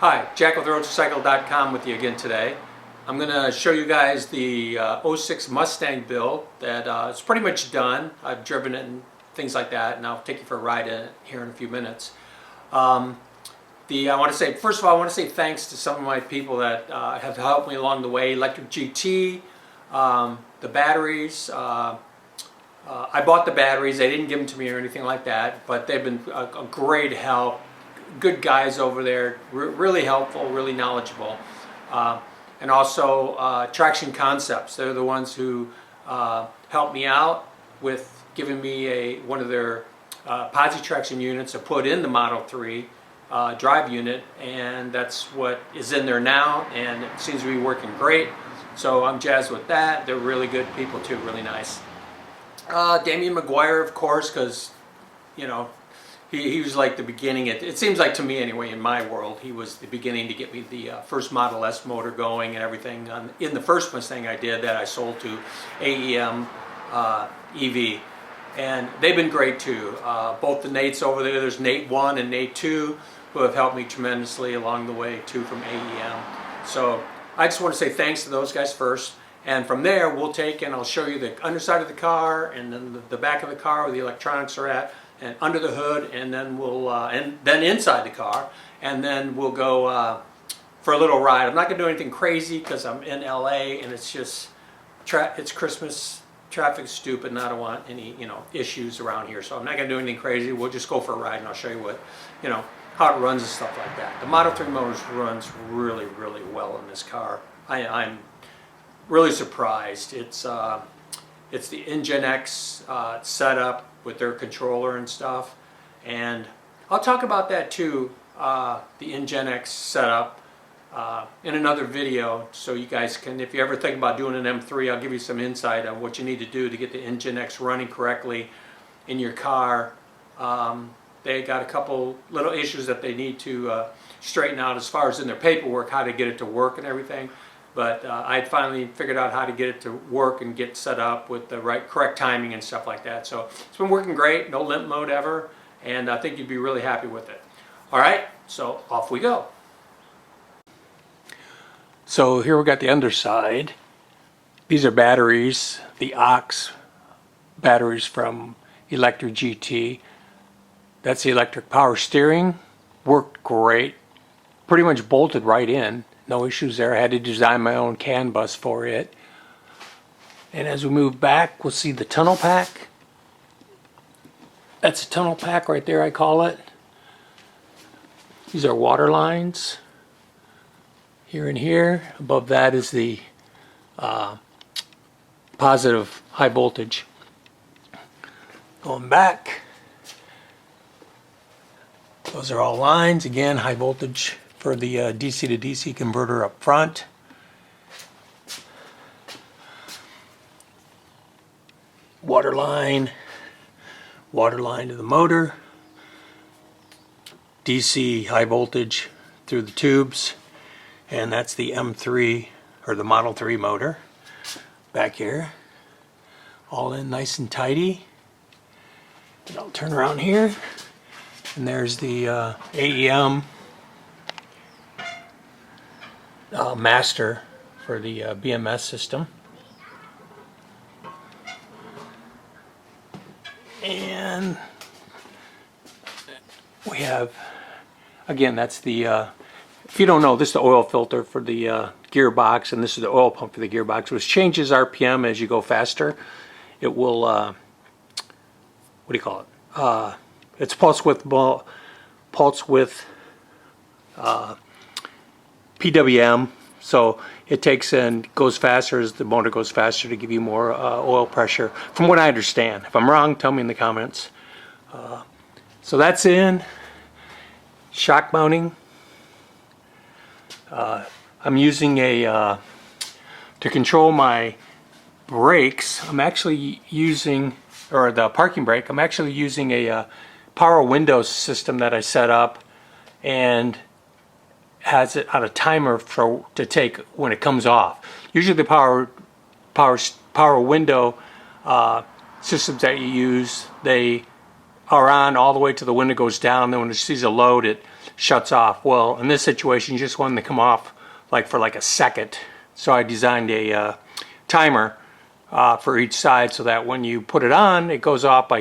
Hi, Jack with RoadToCycle.com with you again today. I'm going to show you guys the '06 Mustang build that is pretty much done. I've driven it and things like that, and I'll take you for a ride in it here in a few minutes. I want to say, first of all, I want to say thanks to some of my people that have helped me along the way. Electric GT, the batteries. I bought the batteries. They didn't give them to me or anything like that, but they've been a great help. Good guys over there, really helpful, really knowledgeable. And also Traction Concepts. They're the ones who helped me out with giving me one of their posi traction units to put in the Model 3 drive unit, and that's what is in there now, and it seems to be working great. So I'm jazzed with that. They're really good people too, really nice. Damian McGuire, of course, because you know, he was like the beginning. It seems like to me anyway, in my world, he was the beginning to get me the first Model S motor going and everything. In the first Mustang I did that I sold to AEM EV. And they've been great too. Both the Nates over there, there's Nate 1 and Nate 2, who have helped me tremendously along the way too from AEM. So I just want to say thanks to those guys first. And from there we'll take and I'll show you the underside of the car and then the back of the car where the electronics are at, and under the hood, and then we'll and then inside the car, and then we'll go for a little ride. I'm not gonna do anything crazy because I'm in LA and it's just it's Christmas, traffic's stupid, and I don't want any issues around here, so I'm not gonna do anything crazy. We'll just go for a ride and I'll show you what how it runs and stuff like that. The Model 3 motors runs really well in this car. I'm really surprised. It's the NGINX setup with their controller and stuff, and I'll talk about that too, the NGINX setup in another video, so you guys can, if you ever think about doing an M3, I'll give you some insight on what you need to do to get the NGINX running correctly in your car. They got a couple little issues that they need to straighten out as far as in their paperwork, how to get it to work and everything. But I finally figured out how to get it to work and get set up with the correct timing and stuff like that. So it's been working great, no limp mode ever, and I think you'd be really happy with it. All right, so off we go. So here we got the underside. These are batteries, the aux batteries from Electric GT. That's the electric power steering. Worked great. Pretty much bolted right in. No issues there. I had to design my own CAN bus for it. And as we move back, we'll see the tunnel pack. That's a tunnel pack right there, I call it. These are water lines. Here and here. Above that is the positive high voltage. Going back. Those are all lines. Again, high voltage for the DC to DC converter up front. Water line to the motor. DC high voltage through the tubes, and that's the M3 or the Model 3 motor back here. All in nice and tidy. And I'll turn around here, and there's the AEM master for the BMS system. And we have, again, that's the, if you don't know, this is the oil filter for the gearbox, and this is the oil pump for the gearbox, which changes RPM as you go faster. It will, what do you call it? It's pulse width PWM, so it takes and goes faster as the motor goes faster to give you more oil pressure, from what I understand. If I'm wrong, tell me in the comments. So that's in. Shock mounting. I'm using a, to control my brakes, I'm actually using, or the parking brake, I'm actually using a power window system that I set up, and has it on a timer to take when it comes off. Usually the power window systems that you use, they are on all the way till the window goes down. Then when it sees a load, it shuts off. Well, in this situation, you just want them to come off for a second. So I designed a timer for each side so that when you put it on, it goes off by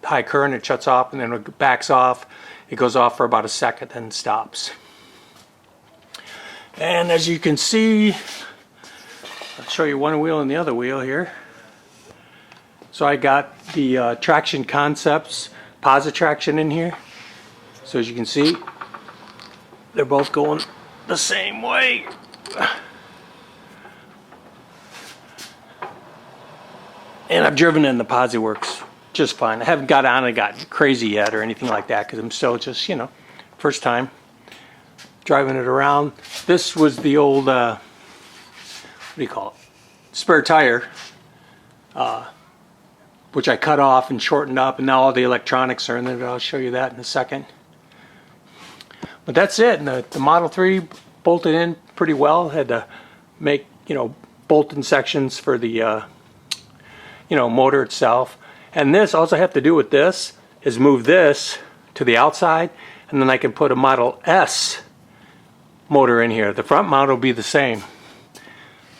high current, it shuts off, and then it backs off. It goes off for about a second and stops. And as you can see, I'll show you one wheel and the other wheel here. So I got the traction concepts, Positraction in here. So as you can see, they're both going the same way. And I've driven in the Posi works just fine. I haven't got on and got crazy yet or anything like that because I'm still just, first time driving it around. This was the old, what do you call it? Spare tire, which I cut off and shortened up, and now all the electronics are in there. I'll show you that in a second. But that's it. And the Model 3 bolted in pretty well. Had to make, bolt-in sections for the, motor itself. And this, all I have to do with this is move this to the outside, and then I can put a Model S motor in here. The front mount will be the same.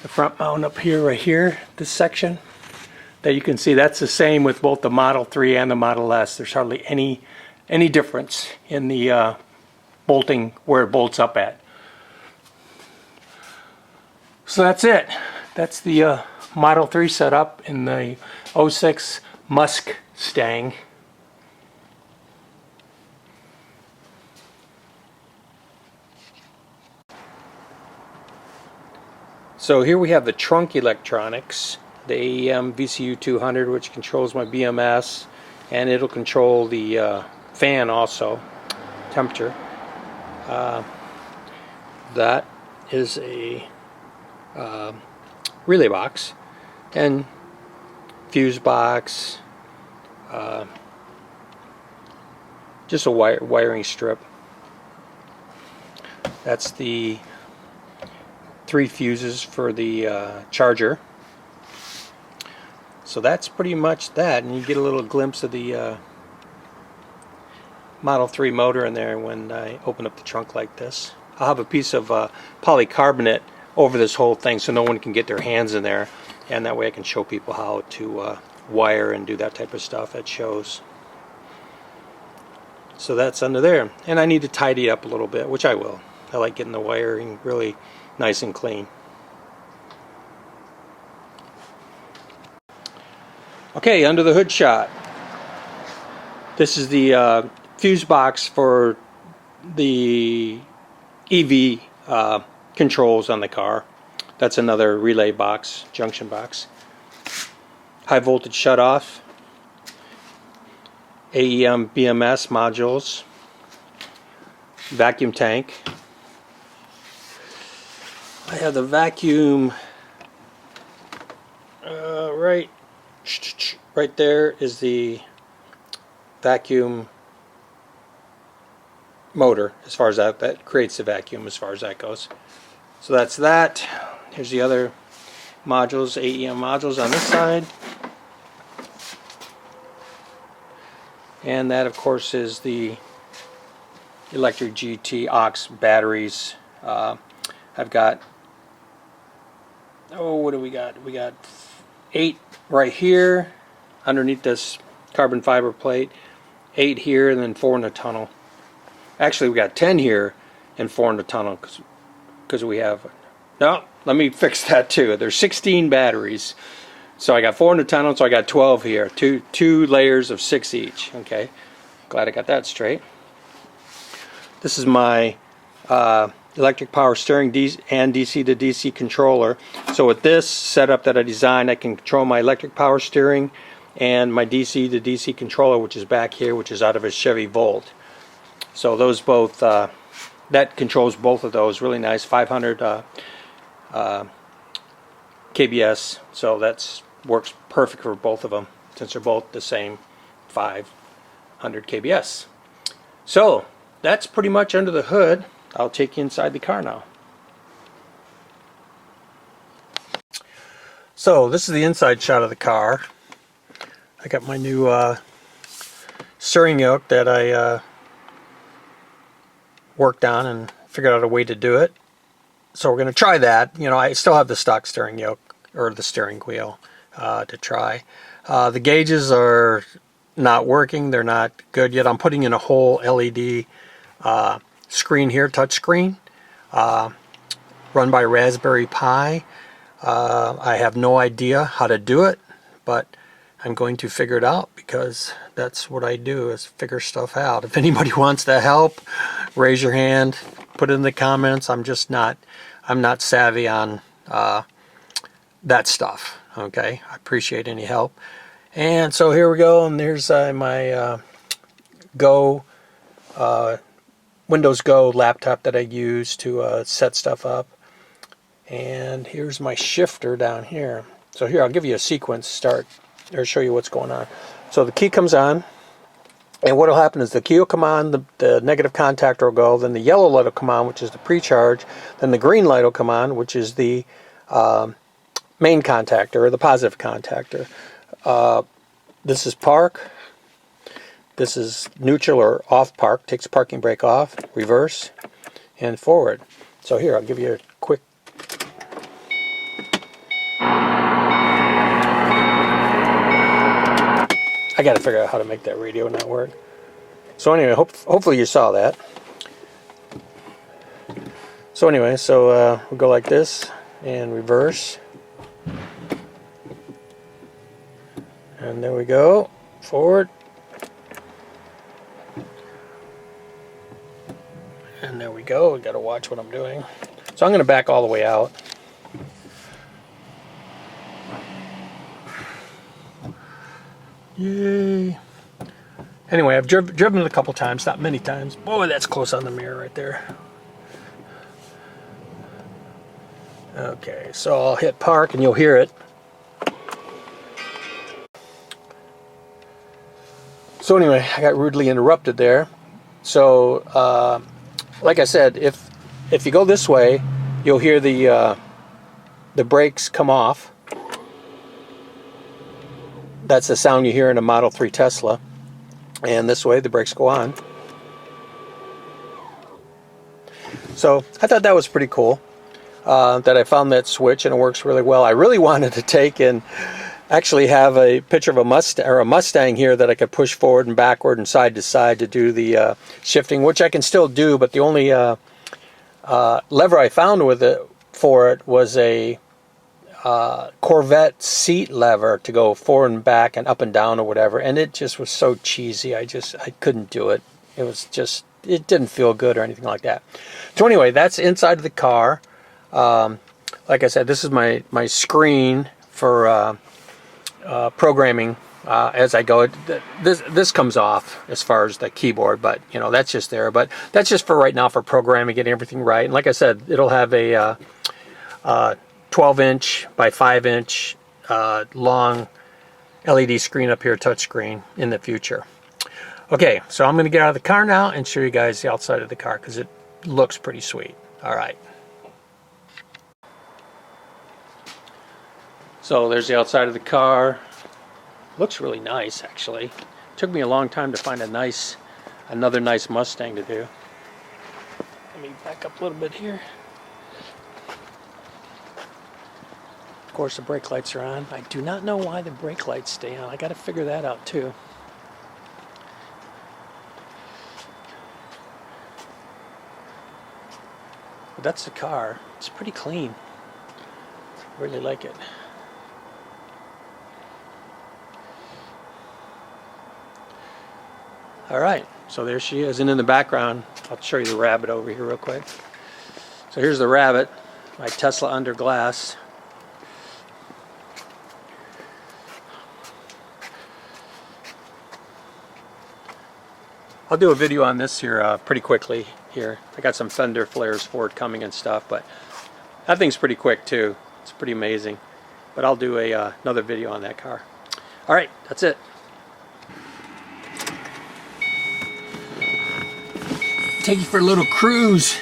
The front mount up here, right here, this section that you can see, that's the same with both the Model 3 and the Model S. There's hardly any difference in the bolting where it bolts up at. So that's it. That's the Model 3 setup in the 06 Mustang. So here we have the trunk electronics, the AEM VCU 200, which controls my BMS, and it'll control the fan also, temperature. That is a relay box and fuse box, just a wiring strip. That's the 3 fuses for the charger. So that's pretty much that, and you get a little glimpse of the Model 3 motor in there when I open up the trunk like this. I'll have a piece of polycarbonate over this whole thing so no one can get their hands in there, and that way I can show people how to wire and do that type of stuff at shows. So that's under there, and I need to tidy up a little bit, which I will. I like getting the wiring really nice and clean. Okay, under the hood shot. This is the fuse box for the EV controls on the car. That's another relay box, junction box. High voltage shutoff. AEM BMS modules. Vacuum tank. I have the vacuum right there is the vacuum motor, as far as that creates the vacuum as far as that goes. So that's that. Here's the other modules, AEM modules on this side. And that of course is the electric GT aux batteries. I've got, what do we got? We got 8 right here underneath this carbon fiber plate, 8 here, and then 4 in the tunnel. Actually, we got 10 here and 4 in the tunnel because we have, no, let me fix that too. There's 16 batteries. So I got 4 in the tunnel, so I got 12 here. Two layers of 6 each. Okay, glad I got that straight. This is my electric power steering and DC to DC controller. So with this setup that I designed, I can control my electric power steering and my DC to DC controller, which is back here, which is out of a Chevy Volt. So those both, that controls both of those. Really nice, 500 kbs. So that's works perfect for both of them since they're both the same 500 kbs. So that's pretty much under the hood. I'll take you inside the car now. So this is the inside shot of the car. I got my new steering yoke that I worked on and figured out a way to do it. So we're going to try that. You know, I still have the stock steering yoke, or the steering wheel, to try. The gauges are not working. They're not good yet. I'm putting in a whole LED screen here, touch screen, run by Raspberry Pi. I have no idea how to do it, but I'm going to figure it out, because that's what I do, is figure stuff out. If anybody wants to help, raise your hand, put it in the comments. I'm not savvy on that stuff. Okay, I appreciate any help. And so here we go, and there's my Windows Go laptop that I use to set stuff up. And here's my shifter down here. So here, I'll give you a sequence start, or show you what's going on. So the key comes on, and what will happen is the key will come on, the negative contactor will go, then the yellow light will come on, which is the pre-charge, then the green light will come on, which is the main contactor, or the positive contactor. This is park. This is neutral or off park, takes the parking brake off, reverse, and forward. So here, I'll give you a quick. I got to figure out how to make that radio not work. So anyway, hopefully you saw that. So anyway, we'll go like this and reverse. And there we go, forward. And there we go, we got to watch what I'm doing. So I'm going to back all the way out. Yay. Anyway, I've driven it a couple times, not many times. Boy, that's close on the mirror right there. Okay, so I'll hit park and you'll hear it. So anyway, I got rudely interrupted there. So, like I said, if you go this way, you'll hear the brakes come off. That's the sound you hear in a Model 3 Tesla. And this way, the brakes go on. So I thought that was pretty cool, that I found that switch, and it works really well. I really wanted to take and actually have a picture of a Mustang here that I could push forward and backward and side to side to do the shifting, which I can still do, but the only lever I found for it was a Corvette seat lever to go forward and back and up and down or whatever, and it just was so cheesy. I couldn't do it. It didn't feel good or anything like that. So anyway, that's inside of the car. Like I said, this is my screen for programming as I go. This comes off as far as the keyboard, but you know, that's just there. But that's just for right now, for programming, getting everything right. And like I said, it'll have a 12-inch by 5-inch long LED screen up here, touch screen, in the future. Okay, so I'm going to get out of the car now and show you guys the outside of the car, because it looks pretty sweet. All right. So there's the outside of the car. Looks really nice, actually. Took me a long time to find another nice Mustang to do. Let me back up a little bit here. Of course, the brake lights are on. I do not know why the brake lights stay on. I got to figure that out too. But that's the car. It's pretty clean. I really like it. All right, so there she is. And in the background, I'll show you the Rabbit over here real quick. So here's the Rabbit, my Tesla under glass. I'll do a video on this here pretty quickly here. I got some fender flares forthcoming and stuff, but that thing's pretty quick too. It's pretty amazing. But I'll do another video on that car. All right, that's it. Take you for a little cruise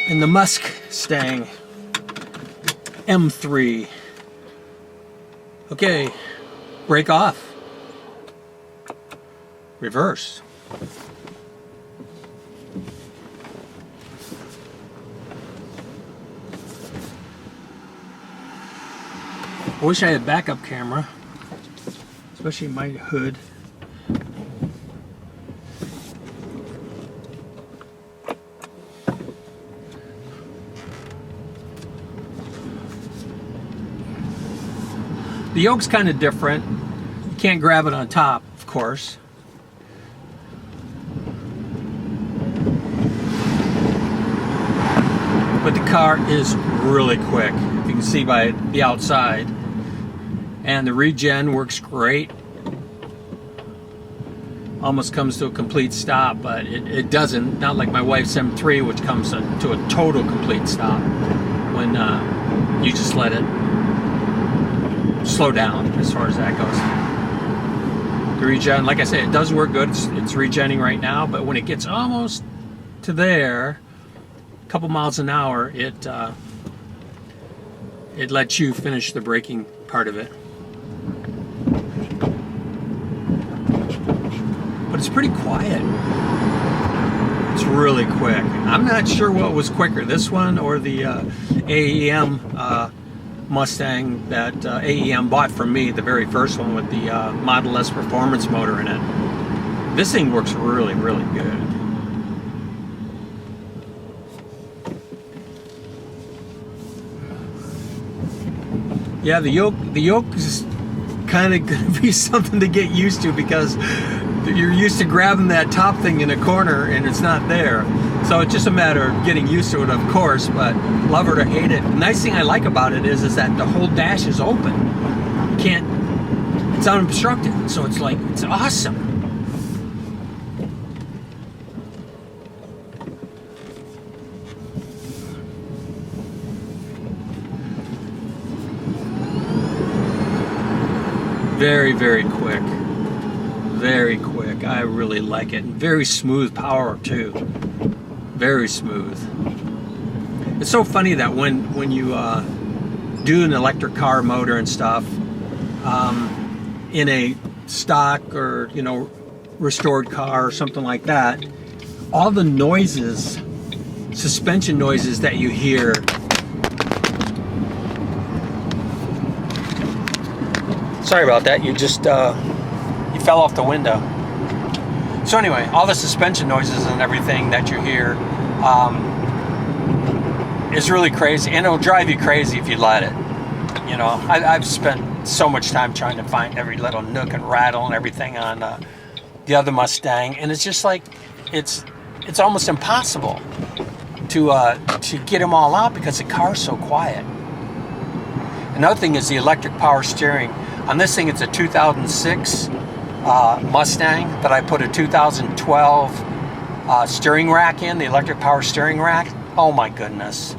in the Mustang M3. Okay, brake off. Reverse. I wish I had backup camera, especially my hood. The yoke's kind of different. You can't grab it on top, of course. But the car is really quick, if you can see by the outside. And the regen works great. Almost comes to a complete stop, but it doesn't. Not like my wife's M3, which comes to a total complete stop when you just let it slow down as far as that goes. The regen, like I say, it does work good. It's regenning right now, but when it gets almost to there, a couple miles an hour, it lets you finish the braking part of it. But it's pretty quiet. It's really quick. I'm not sure what was quicker, this one or the AEM Mustang that AEM bought from me, the very first one with the Model S performance motor in it. This thing works really, really good. Yeah, the yoke is kind of going to be something to get used to, because you're used to grabbing that top thing in a corner and it's not there. So it's just a matter of getting used to it, of course, but love it or hate it. The nice thing I like about it is that the whole dash is open. You can't, it's unobstructed, so it's like, it's awesome. Very, very quick. Very quick. I really like it. Very smooth power too. Very smooth. It's so funny that when you do an electric car motor and stuff in a stock or restored car or something like that, all the noises, suspension noises that you hear, sorry about that, you just you fell off the window. So anyway, all the suspension noises and everything that you hear is really crazy, and it'll drive you crazy if you let it. I've spent so much time trying to find every little nook and rattle and everything on the other Mustang, and it's just like it's almost impossible to get them all out because the car's so quiet. Another thing is the electric power steering. On this thing, it's a 2006 Mustang that I put a 2012 steering rack in, the electric power steering rack. Oh my goodness.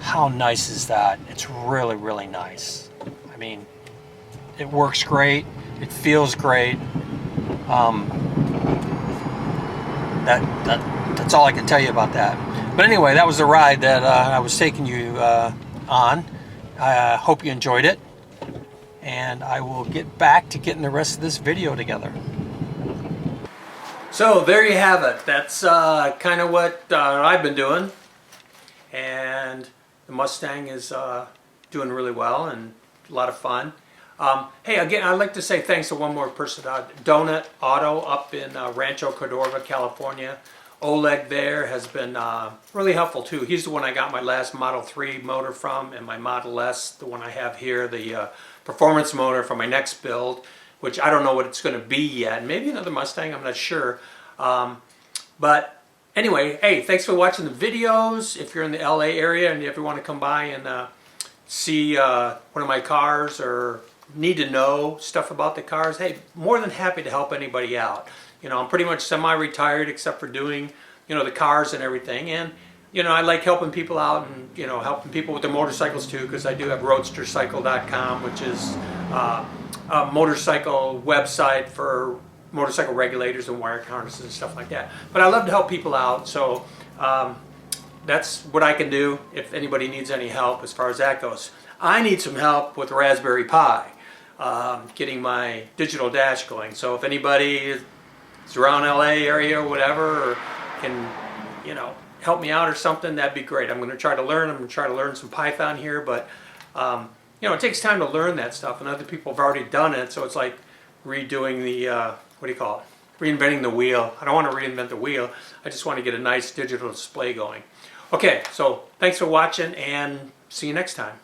How nice is that? It's really, really nice. I mean, it works great. It feels great. That's all I can tell you about that. But anyway, that was the ride that I was taking you on. I hope you enjoyed it. And I will get back to getting the rest of this video together. So there you have it. That's kind of what I've been doing. And the Mustang is doing really well and a lot of fun. Hey, again, I'd like to say thanks to one more person, Donut Auto up in Rancho Cordova, California. Oleg there has been really helpful too. He's the one I got my last Model 3 motor from, and my Model S, the one I have here, the performance motor for my next build, which I don't know what it's going to be yet. Maybe another Mustang, I'm not sure. But anyway, hey, thanks for watching the videos. If you're in the LA area and you ever want to come by and see one of my cars or need to know stuff about the cars, hey, more than happy to help anybody out. I'm pretty much semi-retired except for doing, the cars and everything. And, I like helping people out and, helping people with their motorcycles too, because I do have roadstercycle.com, which is a motorcycle website for motorcycle regulators and wire harnesses and stuff like that. But I love to help people out, so that's what I can do if anybody needs any help as far as that goes. I need some help with Raspberry Pi, getting my digital dash going. So if anybody is around LA area or whatever, or can, help me out or something, that'd be great. I'm going to try to learn. I'm going to try to learn some Python here, but you know, it takes time to learn that stuff, and other people have already done it, so it's like redoing the, what do you call it? Reinventing the wheel. I don't want to reinvent the wheel. I just want to get a nice digital display going. Okay, so thanks for watching, and see you next time.